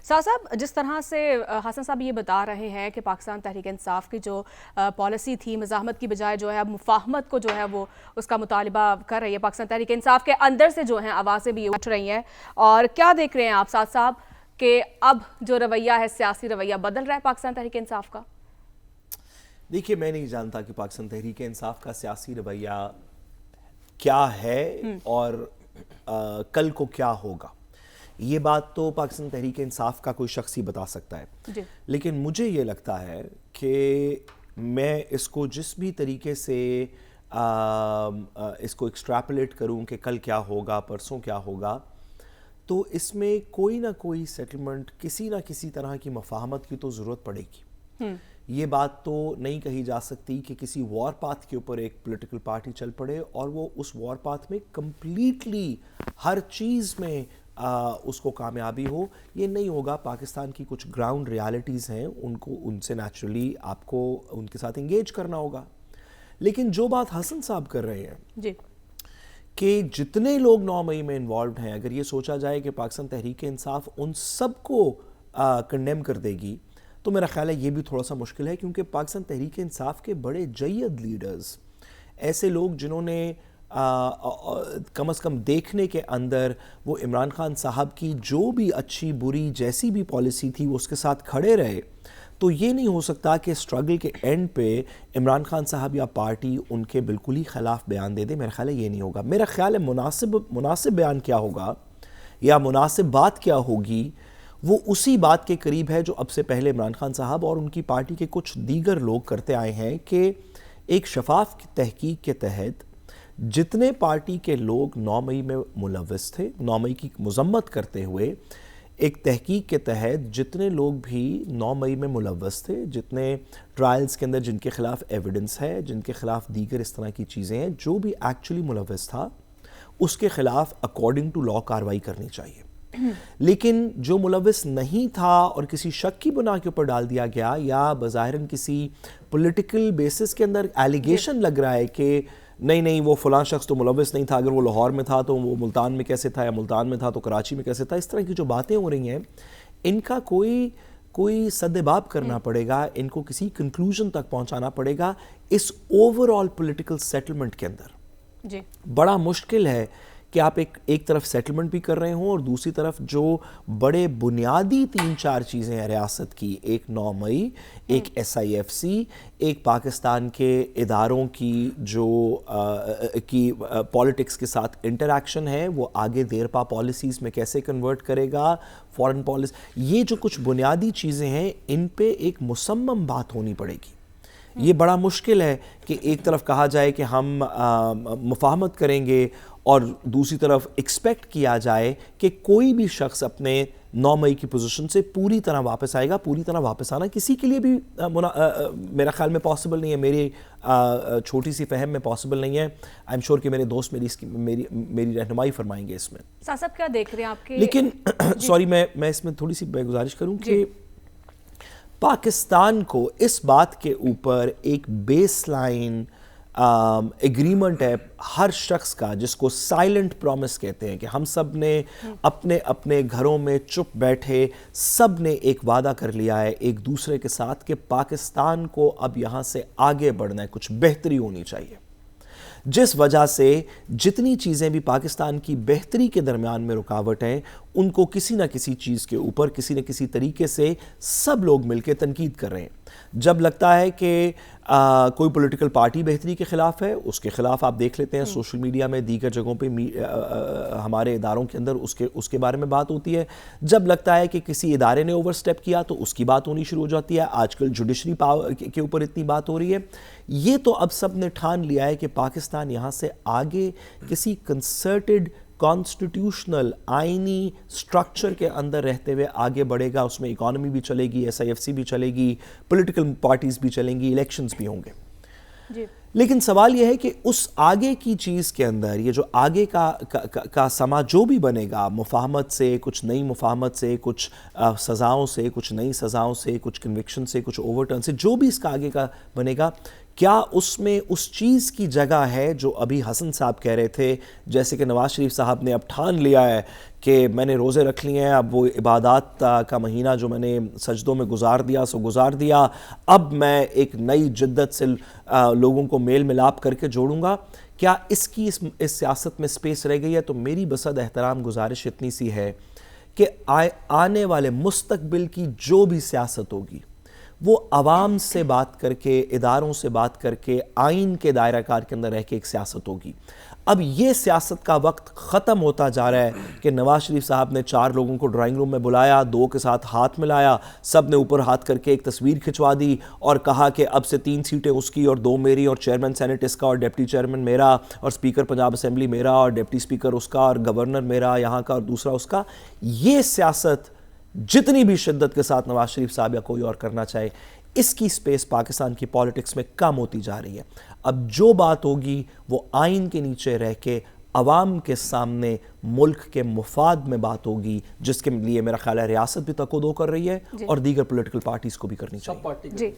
صاحب جس طرح سے حسن صاحب یہ بتا رہے ہیں کہ پاکستان تحریک انصاف کی جو پالیسی تھی مزاحمت کی بجائے جو ہے اب مفاہمت کو جو ہے وہ اس کا مطالبہ کر رہی ہے، پاکستان تحریک انصاف کے اندر سے جو ہیں آوازیں بھی اٹھ رہی ہیں، اور کیا دیکھ رہے ہیں آپ ساتھ صاحب کہ اب جو رویہ ہے سیاسی رویہ بدل رہا ہے پاکستان تحریک انصاف کا؟ دیکھیے، میں نہیں جانتا کہ پاکستان تحریک انصاف کا سیاسی رویہ کیا ہے اور کل کو کیا ہوگا، یہ بات تو پاکستان تحریک انصاف کا کوئی شخص ہی بتا سکتا ہے. لیکن مجھے یہ لگتا ہے کہ میں اس کو جس بھی طریقے سے اس کو ایکسٹریپولیٹ کروں کہ کل کیا ہوگا، پرسوں کیا ہوگا، تو اس میں کوئی نہ کوئی سیٹلمنٹ، کسی نہ کسی طرح کی مفاہمت کی تو ضرورت پڑے گی. یہ بات تو نہیں کہی جا سکتی کہ کسی وار پاتھ کے اوپر ایک پولیٹیکل پارٹی چل پڑے اور وہ اس وار پاتھ میں کمپلیٹلی ہر چیز میں اس کو کامیابی ہو. یہ نہیں ہوگا. پاکستان کی کچھ گراؤنڈ ریالٹیز ہیں، ان سے نیچرلی آپ کو ان کے ساتھ انگیج کرنا ہوگا. لیکن جو بات حسن صاحب کر رہے ہیں کہ جتنے لوگ 9 مئی میں انوالوڈ ہیں، اگر یہ سوچا جائے کہ پاکستان تحریک انصاف ان سب کو کنڈیم کر دے گی تو میرا خیال ہے یہ بھی تھوڑا سا مشکل ہے، کیونکہ پاکستان تحریک انصاف کے بڑے جید لیڈرز، ایسے لوگ جنہوں نے کم از کم دیکھنے کے اندر وہ عمران خان صاحب کی جو بھی اچھی بری جیسی بھی پالیسی تھی وہ اس کے ساتھ کھڑے رہے، تو یہ نہیں ہو سکتا کہ اسٹرگل کے اینڈ پہ عمران خان صاحب یا پارٹی ان کے بالکل ہی خلاف بیان دے دے. میرا خیال ہے یہ نہیں ہوگا. میرا خیال ہے مناسب بیان کیا ہوگا یا مناسب بات کیا ہوگی، وہ اسی بات کے قریب ہے جو اب سے پہلے عمران خان صاحب اور ان کی پارٹی کے کچھ دیگر لوگ کرتے آئے ہیں، کہ ایک شفاف تحقیق کے تحت جتنے پارٹی کے لوگ 9 مئی میں ملوث تھے، 9 مئی کی مذمت کرتے ہوئے، ایک تحقیق کے تحت جتنے لوگ بھی 9 مئی میں ملوث تھے، جتنے ٹرائلز کے اندر جن کے خلاف ایویڈنس ہے، جن کے خلاف دیگر اس طرح کی چیزیں ہیں، جو بھی ایکچولی ملوث تھا اس کے خلاف اکارڈنگ ٹو لا کارروائی کرنی چاہیے. لیکن جو ملوث نہیں تھا اور کسی شک کی بنا کے اوپر ڈال دیا گیا، یا بظاہراً کسی پولیٹیکل بیسس کے اندر ایلیگیشن لگ رہا ہے کہ نہیں وہ فلاں شخص تو ملوث نہیں تھا، اگر وہ لاہور میں تھا تو وہ ملتان میں کیسے تھا، یا ملتان میں تھا تو کراچی میں کیسے تھا، اس طرح کی جو باتیں ہو رہی ہیں ان کا کوئی سدباب کرنا پڑے گا، ان کو کسی کنکلوژن تک پہنچانا پڑے گا. اس اوور آل پولیٹیکل سیٹلمنٹ کے اندر بڑا مشکل ہے کہ آپ ایک طرف سیٹلمنٹ بھی کر رہے ہوں اور دوسری طرف جو بڑے بنیادی 3-4 چیزیں ہیں ریاست کی، ایک 9 مئی، ایک SIFC، ایک پاکستان کے اداروں کی جو کی پولیٹکس کے ساتھ انٹریکشن ہے، وہ آگے دیرپا پالیسیز میں کیسے کنورٹ کرے گا، فورن پالیسی، یہ جو کچھ بنیادی چیزیں ہیں ان پہ ایک مصمم بات ہونی پڑے گی. یہ بڑا مشکل ہے کہ ایک طرف کہا جائے کہ ہم مفاہمت کریں گے اور دوسری طرف ایکسپیکٹ کیا جائے کہ کوئی بھی شخص اپنے 9 مئی کی پوزیشن سے پوری طرح واپس آئے گا. پوری طرح واپس آنا کسی کے لیے بھی میرا خیال میں پاسبل نہیں ہے، میری چھوٹی سی فہم میں پاسبل نہیں ہے. آئی ایم شیور کہ میرے دوست میری رہنمائی فرمائیں گے اس میں. صاحب کیا دیکھ رہے ہیں آپ کے؟ لیکن سوری، میں اس میں تھوڑی سی گزارش کروں کہ پاکستان کو اس بات کے اوپر ایک بیس لائن ایگریمنٹ ہے ہر شخص کا، جس کو سائلنٹ پرومس کہتے ہیں، کہ ہم سب نے اپنے اپنے گھروں میں چپ بیٹھے سب نے ایک وعدہ کر لیا ہے ایک دوسرے کے ساتھ کہ پاکستان کو اب یہاں سے آگے بڑھنا ہے، کچھ بہتری ہونی چاہیے. جس وجہ سے جتنی چیزیں بھی پاکستان کی بہتری کے درمیان میں رکاوٹ ہیں، ان کو کسی نہ کسی چیز کے اوپر کسی نہ کسی طریقے سے سب لوگ مل کے تنقید کر رہے ہیں. جب لگتا ہے کہ کوئی پولیٹیکل پارٹی بہتری کے خلاف ہے، اس کے خلاف آپ دیکھ لیتے ہیں سوشل میڈیا میں، دیگر جگہوں پہ ہمارے اداروں کے اندر اس کے بارے میں بات ہوتی ہے. جب لگتا ہے کہ کسی ادارے نے اوور سٹیپ کیا تو اس کی بات ہونی شروع ہو جاتی ہے. آج کل جوڈیشری پاور کے اوپر اتنی بات ہو رہی ہے. یہ تو اب سب نے ٹھان لیا ہے کہ پاکستان یہاں سے آگے کسی کنسرٹڈ کانسٹیٹیوشنل آئینی سٹرکچر کے اندر رہتے ہوئے آگے بڑھے گا. اس میں اکانومی بھی چلے گی، SIFC بھی چلے گی، پولیٹیکل پارٹیز بھی چلیں گی، الیکشنز بھی ہوں گے. لیکن سوال یہ ہے کہ اس آگے کی چیز کے اندر یہ جو آگے کا سما جو بھی بنے گا، مفاہمت سے، کچھ نئی مفاہمت سے، کچھ سزاؤں سے، کچھ نئی سزاؤں سے، کچھ کنوکشن سے، کچھ اوور ٹرن سے، جو بھی اس کا آگے کا بنے گا، کیا اس میں اس چیز کی جگہ ہے جو ابھی حسن صاحب کہہ رہے تھے، جیسے کہ نواز شریف صاحب نے اب ٹھان لیا ہے کہ میں نے روزے رکھ لیے ہیں، اب وہ عبادات کا مہینہ جو میں نے سجدوں میں گزار دیا سو گزار دیا، اب میں ایک نئی جدت سے لوگوں کو میل ملاپ کر کے جوڑوں گا؟ کیا اس سیاست میں سپیس رہ گئی ہے؟ تو میری بصد احترام گزارش اتنی سی ہے کہ آنے والے مستقبل کی جو بھی سیاست ہوگی وہ عوام سے بات کر کے، اداروں سے بات کر کے، آئین کے دائرہ کار کے اندر رہ کے ایک سیاست ہوگی۔ اب یہ سیاست کا وقت ختم ہوتا جا رہا ہے کہ نواز شریف صاحب نے 4 لوگوں کو ڈرائنگ روم میں بلایا، 2 کے ساتھ ہاتھ ملایا، سب نے اوپر ہاتھ کر کے ایک تصویر کھنچوا دی اور کہا کہ اب سے 3 سیٹیں اس کی اور 2 میری اور چیئرمین سینٹ اس کا اور ڈپٹی چیئرمین میرا اور سپیکر پنجاب اسمبلی میرا اور ڈپٹی سپیکر اس کا اور گورنر میرا یہاں کا اور دوسرا اس کا۔ یہ سیاست جتنی بھی شدت کے ساتھ نواز شریف صاحب یا کوئی اور کرنا چاہے، اس کی سپیس پاکستان کی پالیٹکس میں کم ہوتی جا رہی ہے۔ اب جو بات ہوگی وہ آئین کے نیچے رہ کے عوام کے سامنے ملک کے مفاد میں بات ہوگی، جس کے لیے میرا خیال ہے ریاست بھی تقویٰ کر رہی ہے اور دیگر پولیٹیکل پارٹیز کو بھی کرنی چاہیے۔ جی